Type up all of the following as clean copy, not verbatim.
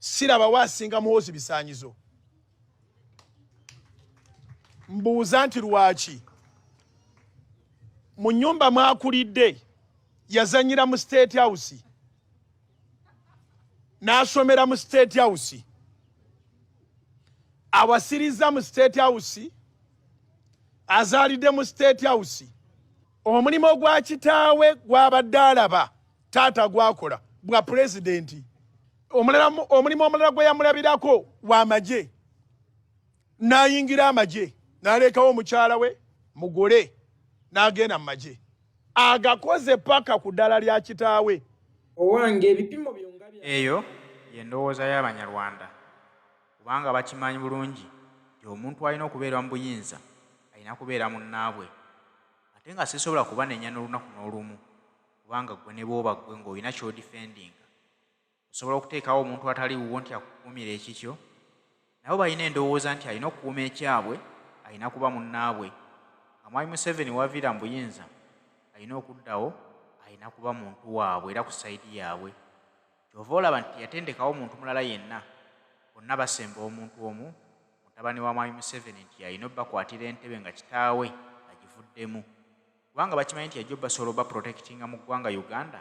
siraba wasinga Muhoozi bisanyizo. Mbuuza nti lwaki mu nnyumba mwakulidde yazanyira mu State House n'asomera mu State House awasiriza mu State House azaalidde mu State House omulimu gwa kitaawe gw'abadde alaba taata gwakola bwa pulezidenti omulimu omulala gwe yamulabirako w'amagye n'ayingira amagye n'alekawo omukyala we mugole n'agenda mu magye agakoze paka ku ddala lya kitaawe. Owange ebipimo byonga eyo y'endowooza y'Abanyarwanda kubanga bakimanyi bulungi nti omuntu alina okubeera mu buyinza alina kubeera munnaabwe ate nga sisobola kubanenya n'olunaku n'olumu kubanga gwe ne bw'oba ggwe ng'olina ky'odifendinga osobola okuteekawo omuntu atali wuwo nti akukuumira ekikyo nabo balina endowooza nti alina okukuuma ekyabwe alina kuba munnaabwe nga Mwami Museveni waviira mu buyinza alina okuddawo alina kuba muntu waabwe era ku sayidi yaabwe kyova olaba nti yatendekawo omuntu mulala yenna bonna basemba omuntu omu mutabani wa Mwami Museveni nti alina obbakwatira entebe nga kitaawe agivuddemu kubanga bakimanyi nti yajja obbasobola obba protectinga mu ggwanga Uganda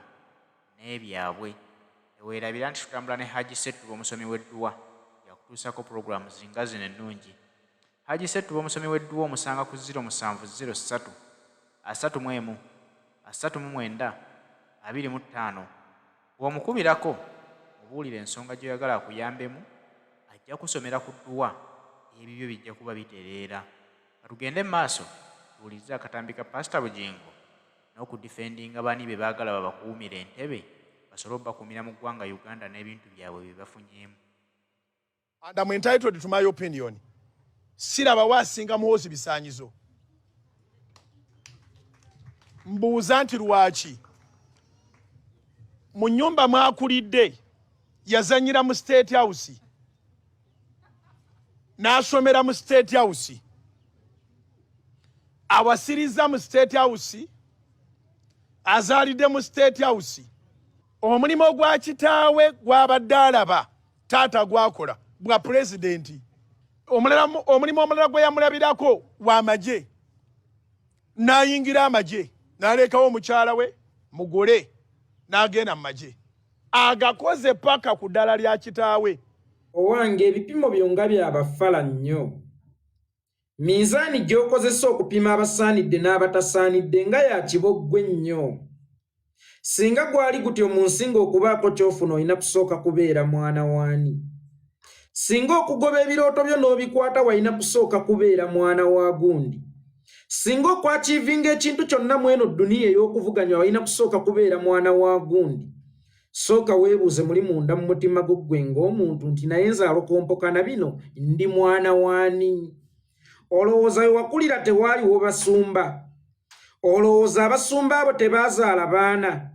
n'ebyabwe eweerabira nti tutambula ne Haji Ssettuba omusomi w'edduwa yakutuusako puroguramu zinga zino ennungi. Haji Ssettuba omusomi w'edduwa omusanga ku 0703 31 39 25 bw'omukubirako obuulira ensonga gy'oyagala akuyambemu ajja kusomera ku dduwa ebibyo bijja kuba bitereera. Katugende mu maaso tuwulirize akatambi ka Pastor Bujingo n'okudifendinga bani be baagala babakuumira entebe basobole obbakuumira mu ggwanga Uganda n'ebintu byabwe bye bafunyeemu. And I'm entitled to my opinion. Siraba wasinga Muhoozi bisanyizo. Mbuuza nti lwaki mu nnyumba mwakulidde yazanyira mu State House n'asomera mu State House awasiriza mu State House azaalidde mu State House omulimu gwa kitaawe gw'abadde alaba taata gwakola bwa pulezidenti omulimu omulala gwe yamulabirako w'amagye n'ayingira amagye n'alekawo omukyala we mugole n'agenda mu magye agakoze paka ku ddala lya kitaawe. Owange ebipimo byonga byabafala nnyo. Mizaani gy'okozesa okupima abasaanidde n'abatasaanidde nga ya kiboggwe nnyo. Singa gwali gutyo mu nsi ng'okubaako ky'ofuna olina kusooka kubeera mwana waani. Singa okugoba ebirooto byo n'obikwata walina kusooka kubeera mwana wa gundi. Singa okwakiivinga ekintu kyonna mu eno dduniya ey'okuvuganywa walina kusooka kubeera mwana wa gundi. Sooka weebuuze muli munda mu mutima gwo ggwe ng'omuntu nti naye nzaalokompoka na bino ndi mwana waani. Olowooza we wakulira tewaaliwo basumba. Olowooza abasumba abo tebaazaala baana.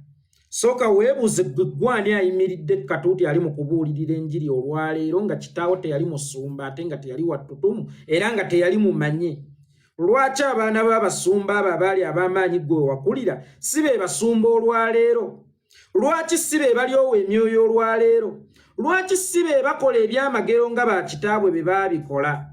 Sooka weebuuze ggwe gwani ayimiridde katuuti ali mu kubuulirira enjiri olwaleero nga kitaawo teyali musumba ate nga teyali wattutumu era nga teyali mumanye. Lwaki abaana b'abasumba abo abaali ab'amaanyi ggwe wakulira si be basumba olwaleero? Lwaki si be balyowa emyoyo olwaleero? Lwaki si be bakola ebyamagero nga bakitaabwe be baabikola?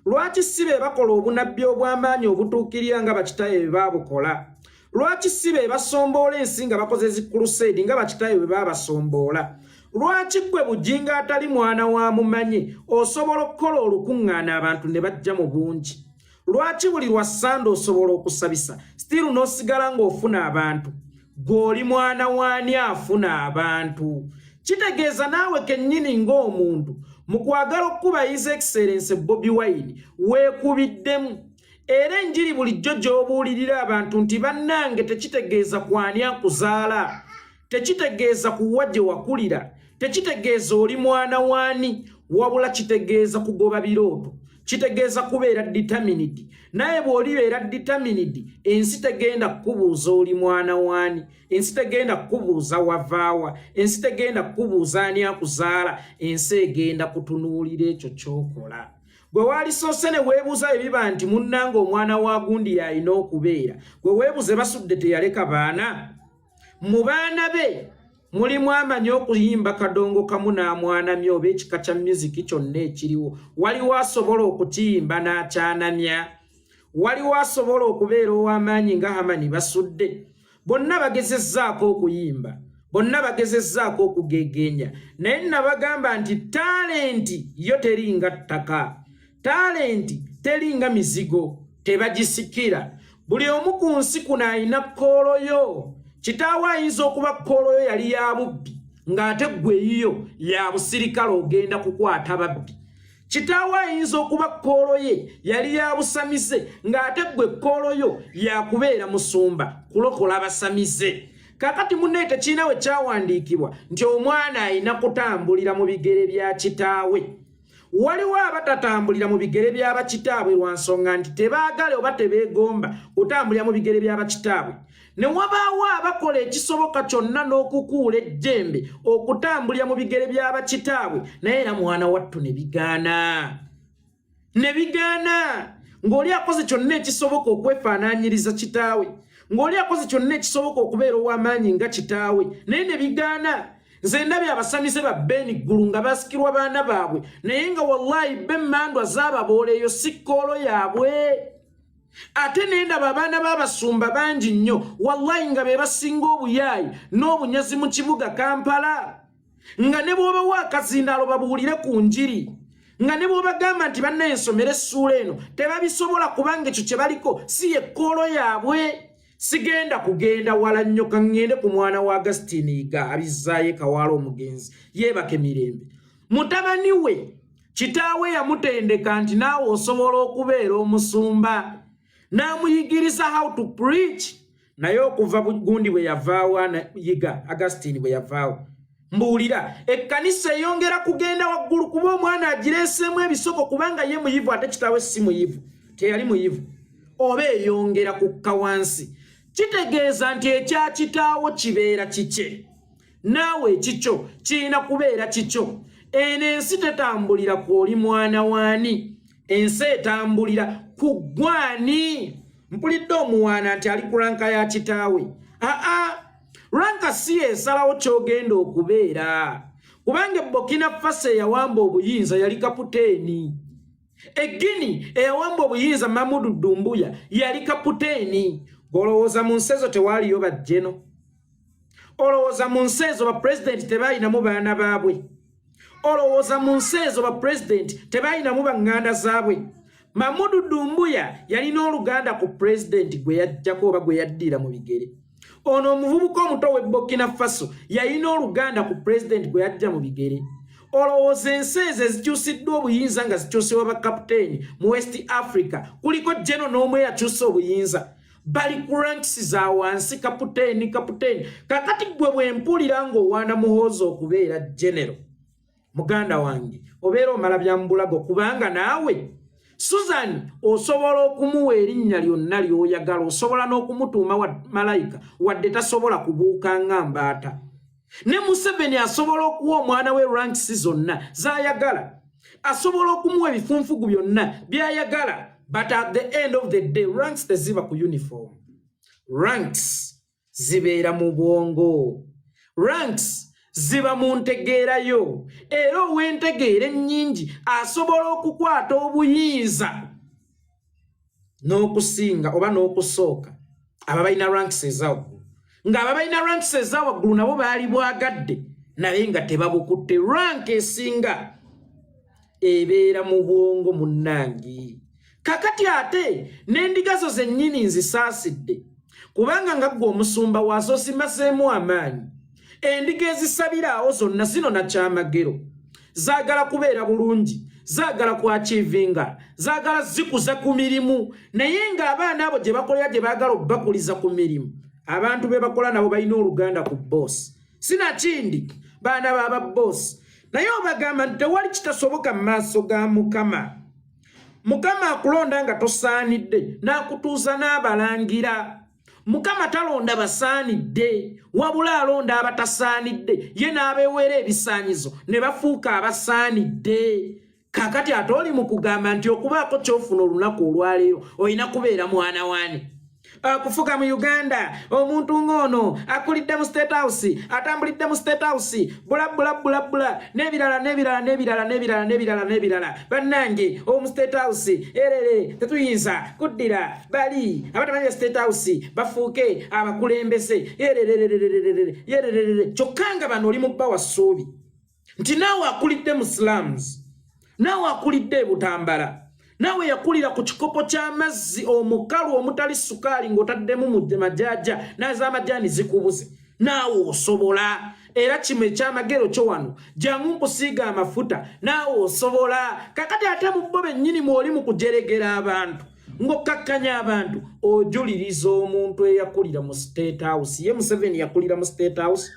Lwaki si be bakola obunabbi obw'amaanyi obutuukirira nga bakitaabwe be baabukola? Lwaki si be basomboola ensi nga bakoze zikurusedi nga bakitaabwe be baabasomboola? Lwaki ggwe Bujingo atali mwana wa mumanye osobola okukola olukuŋŋaana abantu ne bajja mu bungi? Lwaki buli lwa Sande osobola okusabisa still n'osigala ng'ofuna abantu? Gw'oli mwana waani afuna abantu? Kitegeeza naawe kennyini ng'omuntu mu kwagala okuba His Excellency Bobi Wine weekubiddemu. Era enjiri bulijjo gy'obuulirira abantu nti bannange tekitegeeza kwani akuzaala, tekitegeeza kuwa gye wakulira, tekitegeeza oli mwana waani, wabula kitegeeza kugoba birooto, kitegeeza kubeera determined. Naye bw'olibeera determined ensi tegenda kukubuuza oli mwana waani, ensi tegenda kukubuuza wavaawa, ensi tegenda kukubuuza ani akuzaala, ensi egenda kutunuulira ekyo ky'okola. Gwe waalisoose ne weebuuza ebiba nti munnange omwana wa gundi y'alina okubeera, gwe weebuuze basudde teyaleka baana? Mu baana be mulimu amanyi okuyimba kadongo kamu n'amwanamya oba ekika kya music kyonna ekiriwo waliwo asobola okukiyimba n'akyanamya waliwo asobola okubeera ow'amaanyi nga Hamani Basudde bonna bagezezzaako okuyimba bonna bagezezzaako okugegenya naye nabagamba nti talenti yo teringa ttaka talenti teringa mizigo tebagisikira buli omu ku nsi kuno alina kkoolo yo kitaawe ayinza okuba kkoolo yo yali ya bubbi ng'ate ggwe yiyo ya busirikale ogenda kukwata babbi kitaawe ayinza okuba kkoolo ye yali ya busamize ng'ate ggwe kkoolo yo yakubeera musumba kulokola abasamize kakati munne tekiina we kyawandiikibwa nti omwana alina kutambulira mu bigere bya kitaawe waliwo abatatambulira mu bigere by'abakitaabwe lwa nsonga nti tebaagale oba tebeegomba kutambulira mu bigere by'abakitaabwe ne wabaawo abakola ekisoboka kyonna n'okukuula ejjembe okutambulira mu bigere by'abakitaabwe naye era mwana wattu ne bigaana ng'oli akoze kyonna ekisoboka okwefaanaanyiriza kitaawe ng'oli akoze kyonna ekisoboka okubeera ow'amaanyi nga kitaawe naye ne bigaana nze ndabye abasamize ba Beni Ggulu nga basikirwa baana baabwe naye nga wallahi b'emmandwa z'ababoole eyo si kkoolo yaabwe ate nendaba abaana b'abasumba bangi nnyo wallahi nga be basinga obuyaayi n'obunyazi mu kibuga Kampala nga ne bw'oba waakazindaalo babuulire ku njiri nga ne bw'obagamba nti bannaye nsomera essuula eno tebabisobola kubanga ekyo kye baliko si ye kkoolo yaabwe sigenda kugenda wala nnyo kaŋŋende ku mwana wa Agustiniga abizzaayo kawaala omugenzi yeebake mirembe mutabani we kitaawe yamutendeka nti naawe osobola okubeera omusumba n'amuyigiriza how to preach naye okuva gundi bwe yavaawo yiga Agustini bwe yavaawo mbuulira ekkanisa eyongera kugenda waggulu kuba omwana agireeseemu ebisoko kubanga ye muyivu ate kitaawe si muyivu teyali muyivu oba eyongera kukka wansi kitegeeza nti ekya kitaawo kibeera kikye naawe ekikyo kirina kubeera kikyo eno ensi tetambulira kw'oli mwana waani ensi etambulira ku ggwani mpulidde omuwaana nti ali ku ranka ya kitaawe ranka si esalawo ky'ogenda okubeera kubanga Burkina Faso eyawamba obuyinza yali kaputeeni Egini eyawamba obuyinza Mamadou Doumbouya yali kaputeeni olowooza mu nsi ezo tewaaliyo bajjeno olowooza mu nsi ezo bapulezidenti tebalinamu baana baabwe olowooza mu nsi ezo bapulezidenti tebalinamu baŋŋanda zaabwe Mamadou Doumbouya yalina oluganda ku pulezidenti gwe yajjako oba gwe yaddira mu bigere ono omuvubuka omuto w'e Burkina Faso yalina oluganda ku pulezidenti gwe yajja mu bigere olowooza ensi ezo ezikyusiddwa obuyinza nga zikyusibwa bakaputeeni mu West Africa kuliko jeno n'omu eyakyusa obuyinza bali ku ranks za wansi kaputeeni kakati gwe bwe mpulira ng'owaana Muhoozi okubeera genero muganda wange obeera omala bya mbulago kubanga naawe Susan osobola okumuwa erinnya lyonna ly'oyagala osobola n'okumutuuma wa malayika wadde tasobola kubuuka nga mbaata ne Museveni asobola okuwa omwana we ranks zonna z'ayagala asobola okumuwa ebifunfugu byonna by'ayagala but at the end of the day ranks teziba ku uniform ranks zibeera mu bwongo ranks ziba mu ntegeerayo era ow'entegeera ennyingi asobola okukwata obuyinza n'okusinga oba n'okusooka aba balina ranks ezawaggulu ng'aba balina ranks ezawaggulu nabo baali bwagadde naye nga tebabukutte rank esinga ebeera mu bwongo munnangi kakati ate n'endiga zo zennyini nzisaasidde kubanga nga ggwe omusumba waazo osimaseemu amaanyi endiga ezisabira awo zonna zino nakyamagero zaagala kubeera bulungi zaagala kwakiivinga zaagala zikuza ku mirimu naye ng'abaana abo gye bakolera gye baagala obbakuliza ku mirimu abantu be bakola nabo balina oluganda ku boosi sinakindi baana baaba boosi naye obagamba nti tewali kitasoboka mu maaso ga Mukama Mukama akulonda nga tosaanidde n'akutuuza n'abalangira Mukama talonda basaanidde wabula alonda abatasaanidde ye n'abeewera ebisaanyizo ne bafuuka abasaanidde kakati ate oli mu kugamba nti okubaako ky'ofuna olunaku olwaleero olina kubeera mwana waani kufuga mu Uganda omuntu ngono akulidde mu State House atambulidde mu State House bula nebirala bannange mu State House erere tetuyinza kuddira bali abatamanyi State House bafuuke abakulembeze erere kyokanga bano oli mu bba wa ssuubi nti naawe akulidde mu slums naawe akulidde Butambala nawe yakulira ku kikopo ky'amazzi omukalu omutali sukaali ng'otaddemu mu majaja n'az'amajaani zikubuze naawe osobola era kino ekyamagero kyo wano jangu nkusiiga amafuta naawe osobola kakati ate mu bo bennyini mwoli mu kujeregera abantu ng'okkakkanya abantu ojuliriza omuntu eyakulira mu State House ye Museveni yakulira mu State House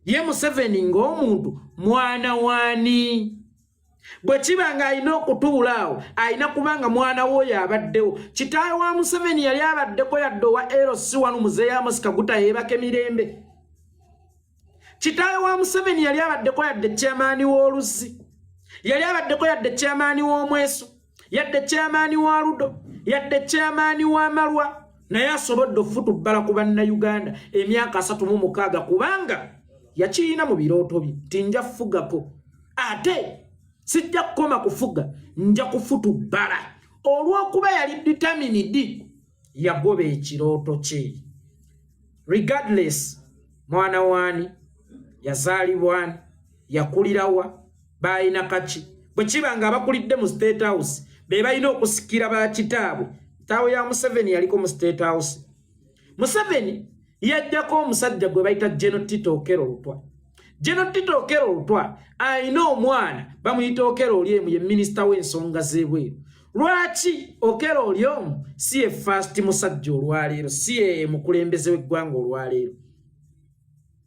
ye Museveni ng'omuntu mwana waani bwe kibanga alina okutuula awo alina kubanga mwana woyo abaddewo kitaawe wa Museveni yali abaddeko yadde owa LC wano muzeeyi Amos Kaguta yeebaka emirembe kitaawe wa Museveni yali abaddeko yadde chairman w'Oluzzi yali abaddeko yadde chairman w'Omweso yadde chairman wa Ludo yadde chairman wa Malwa naye asobodde okufutubbala ku bannayuganda emyaka 36 kubanga yakiina mu birooto bye tinja kufugako ate sijja kukoma kufuga nja kufutubbala olw'okuba yali determined yagoba ekirooto kye regardless mwana waani yazaalibwani yakulirawa balina kaki bwe kibanga abakulidde mu State House be balina okusikira bakitaabwe kitaawe ya Museveni yaliko mu State House Museveni yajjako omusajja gwe bayita General Tito Okello Lutwa General Tito Okello Lutwa alina omwana bamuyita Okello Olyemu ye minisita w'ensonga z'ebweru lwaki Okello Olyemu si ye first musajja olwaleero si ye mukulembeze w'eggwanga olwaleero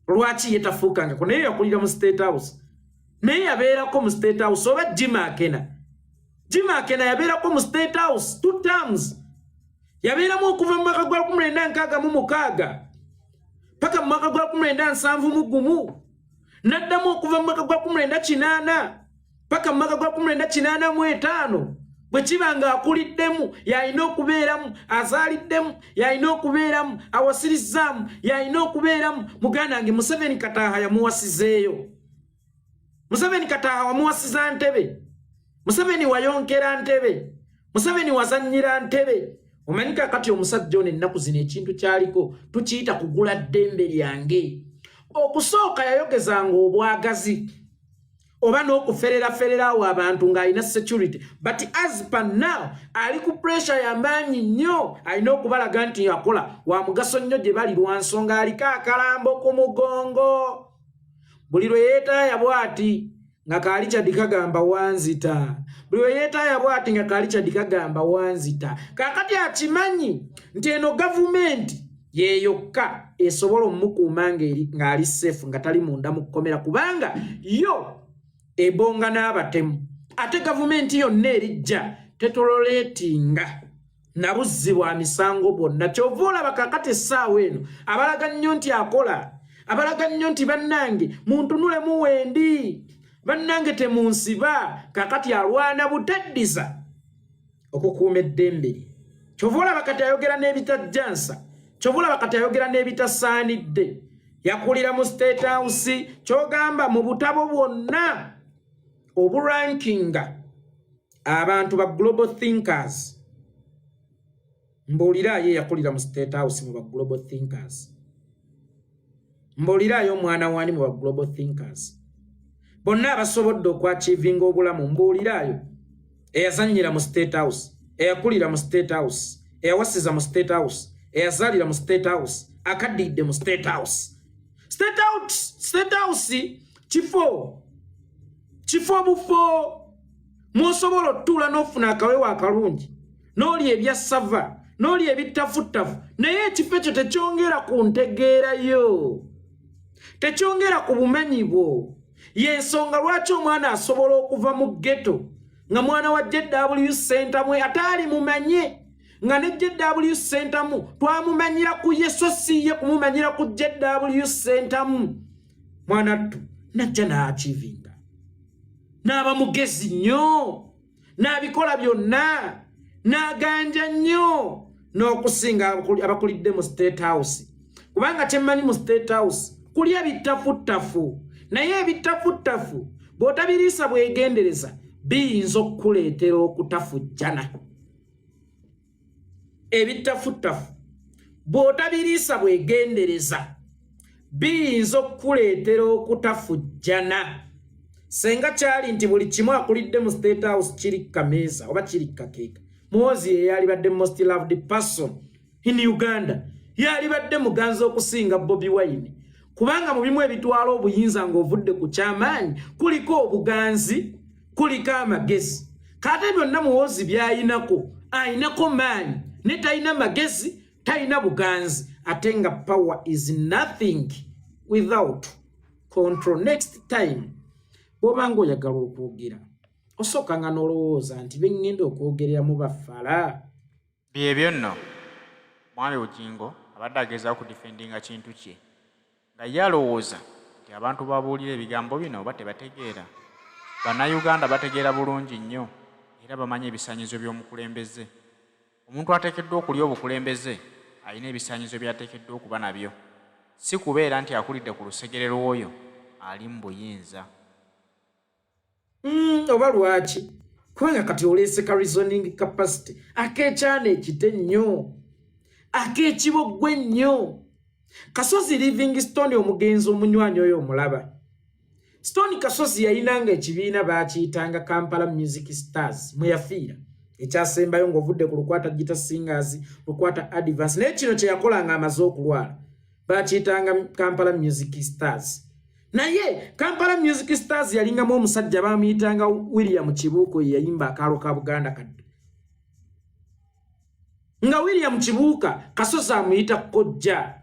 lwaki yetafuukangako naye yakulira mu State House naye yabeerako mu State House oba Jim Akena yabeerako mu State House 2 terms yabeeramu okuva mu mwaka gwa 1966 paka mu mwaka gwa 1971 naddamu okuva mu mwaka gwa 1980 paka mu mwaka gwa 1985 bwe kibanga akuliddemu yalina okubeeramu azaaliddemu yalina okubeeramu awasirizzaamu yalina okubeeramu muganda wange Museveni Kataaha yamuwasizeeyo Museveni Kataaha wamuwasiza ntebe Museveni wayonkera ntebe Museveni wazannyira ntebe omanyika kati omusajja ono ennaku zino ekintu kyaliko tukiyita kugula ddembe lyange okusooka yayogezanga obwagazi oba n'okuferera awo abantu ng'alina security but as per now ali ku pressure y'amaanyi nnyo alina okubalaga nti yakola wa mugaso nnyo gye bali lwa nsonga aliko akalambo ku mugongo buli lwe yeetaaya bw'ati nga kaali kyadikagamba wanzita buli lwe yeetaaya bw'ati nga kaali kyadikagamba wanzita kaakati akimanyi nti eno gavumenti yeyokka esobola omukuuma ng'ali safe nga tali munda mu kkomera kubanga yo ebonga n'abatemu ate gavumenti yonna erijja tetololeetinga nabuzzi bwa misango bwonna kyova olaba kakati essaawa eno abalaga nnyo nti akola abalaga nnyo nti bannange muntunulemu wendi bannange temunsiba kakati alwana butaddiza okukuuma eddembe lye kyova olaba kati ayogera n'ebitajjansa kyova olaba kati ayogera n'ebitasaanidde yakulira mu State House kyogamba mu butabo bwonna oburankinga abantu ba global thinkers mbuulirayo yakulira mu State House mu ba global thinkers mbuulirayo omwana waani mu ba global thinkers bonna abasobodde okwachivinga obulamu mbuulirayo eyazannyira mu State House eyakulira mu State House eyawasiza mu State House eyazaalira mu State House akaddiidde mu State House State House kifo bufo mwosobola otuula n'ofuna akawewo akalungi n'oli ebya sava n'oli ebitafuttafu naye ekifo ekyo tekyongera ku ntegeerayo tekyongera ku bumenyi bwo y'ensonga lwaki omwana asobola okuva mu ghetto nga mwana wa JW Center mwe ataali mumanye nga ne JW Center mu twamumanyira ku yeso siye kumumanyira ku JW Center mu mwana tu najja n'achivinga n'aba mugezi nnyo n'abikola byonna n'aganja nnyo n'okusinga abakulidde mu State House. Kubanga kyemmanyi mu State House kulya bittafutafu, naye ebittafutafu bw'otabiriisa bwegendereza biyinza okukuleetera okutafujjana. Ebittafutafu bw'otabiriisa bwegendereza biyinza okukuleetera okutafujjana. Senga kyali nti buli kimu akulidde mu State House kiri kameeza oba kiri kakeeka. Muhoozi ye yali badde most loved person in Uganda. Yali badde muganza okusinga Bobi Wine. Kubanga mu bimu ebitwala obuyinza ng'ovudde ku kyamaanyi kuliko obuganzi, kuliko amagezi. Kate byonna Muhoozi by'ayinako, ayinako maanyi, ne talina magezi, talina buganzi. Ate nga power is nothing without control. Next time bw'obanga oyagala okwogera osookanga n'olowooza nti bengenda okwogerera mu bafala. Byebyo nno mwami Bujingo abadde agezaako kudifendinga kintu kye nga ye alowooza nti abantu babuulira ebigambo bino oba tebategeera. Bannayuganda bategeera bulungi nnyo era bamanyi ebisaanyizo by'omukulembeze. Omuntu ateekeddwa okulya obukulembeze alina ebisaanyizo by'ateekeddwa okuba nabyo, si kubeera nti akulidde ku lusegere lw'oyo ali mu buyinza. Oba lwaki? Kubanga kati oleese ka reasoning capacity akeekyana ekite nnyo, akeekiboggwe nnyo. Kasozi Livingstone omugenzi omunywanyi oyo omulaba. Stone Kasozi yayinanga ekibiina baakiyitanga Kampala Music Stars mwe yafiira. Ekyasembayo ng'ovudde ku Lukwata Gita Singers, Lukwata Advance. Naye kino kye yakolanga amaze okulwala baakiyitanga Kampala Music Stars. Naye Kampala Music Stars yalingamu omusajja baamuyitanga William Kibuuko yayimba akaalo ka Buganda kadde. Nga William Kibuuka Kasozi amuyita Kojja.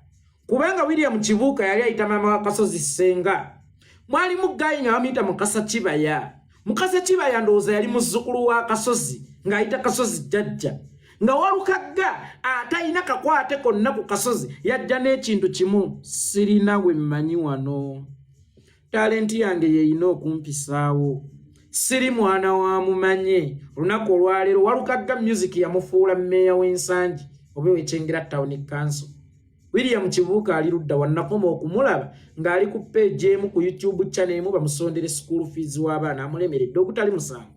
Kubanga William Kibuuka yali ayita maama wa Kasozi Ssenga. Mwalimu Gayi nga bamuyita Mukasa Kibaya. Mukasa Kibaya ndowooza yali muzzukulu wa Kasozi ng'ayita Kasozi jjajja. Nga Walukagga atayina kakwate konna ku Kasozi yajja n'ekintu kimu, sirina we mmanyi wano. Talenti yange yeyina okumpisaawo. Siri mwana wa mumanye. Olunaku olwaleero Walukagga Music yamufuula mmeeya w'ensangi oba w'Ekyengera Town Council. William Kibuuka ali ludda wannakoma okumulaba ng'ali ku page emu ku YouTube channel emu bamusondere school fees w'abaana amulemeredde ogutali musango.